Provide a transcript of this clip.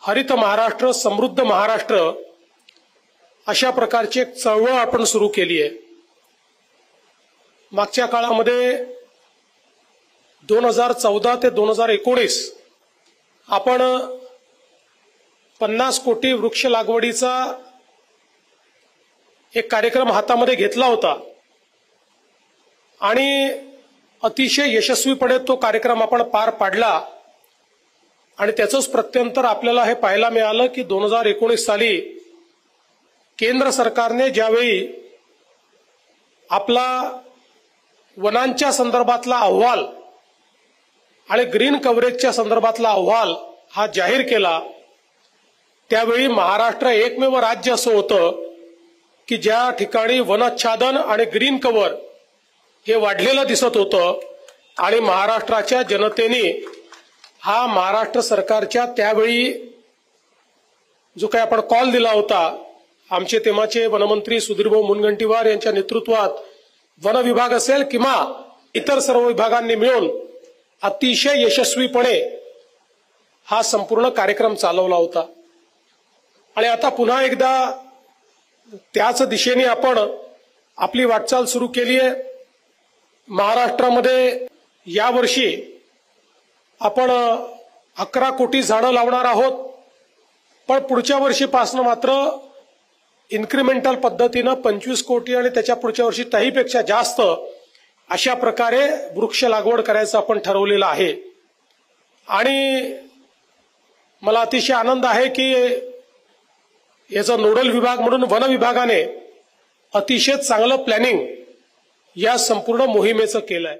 हरित महाराष्ट्र समृद्ध महाराष्ट्र अशा प्रकारची एक चळवळ आपण सुरू केली आहे। मागच्या काळामध्ये 2014 ते 2019 आपण 50 कोटी वृक्ष लागवडीचा एक कार्यक्रम हातामध्ये घेतला होता आणि अतिशय यशस्वीपणे तो कार्यक्रम आपण पार पाडला आणि त्याचंच प्रत्यंतर आपल्याला हे पाहायला मिळालं की 2019 साली केंद्र सरकारने ज्यावेळी आपला वनांच्या संदर्भातला अहवाल आणि ग्रीन कव्हरेजच्या संदर्भातला अहवाल हा जाहीर केला त्यावेळी महाराष्ट्र एकमेव राज्य असं होतं की ज्या ठिकाणी वनच्छादन आणि ग्रीन कव्हर हे वाढलेलं दिसत होतं आणि महाराष्ट्राच्या जनतेने हा महाराष्ट्र सरकारच्या त्यावेळी जो काही आपण कॉल दिला होता आमचे तेव्हाचे वनमंत्री सुधीरभाऊ मुनगंटीवार यांच्या नेतृत्वात वन विभाग असेल किंवा इतर सर्व विभागांनी मिळून अतिशय यशस्वीपणे हा संपूर्ण कार्यक्रम चालवला होता आणि आता पुन्हा एकदा त्याच दिशेने आपण आपली वाटचाल सुरू केली आहे। महाराष्ट्रामध्ये यावर्षी आपण 11 कोटी झाडं लावणार आहोत पण पुढच्या वर्षीपासून मात्र इन्क्रिमेंटल पद्धतीने 25 कोटी आणि त्याच्या पुढच्या वर्षी त्याहीपेक्षा जास्त अशा प्रकारे वृक्ष लागवड करायचं आपण ठरवलेलं आहे। आणि मला अतिशय आनंद आहे की याचा नोडल विभाग म्हणून वन विभागाने अतिशय चांगलं प्लॅनिंग या संपूर्ण मोहिमेचं केलंय।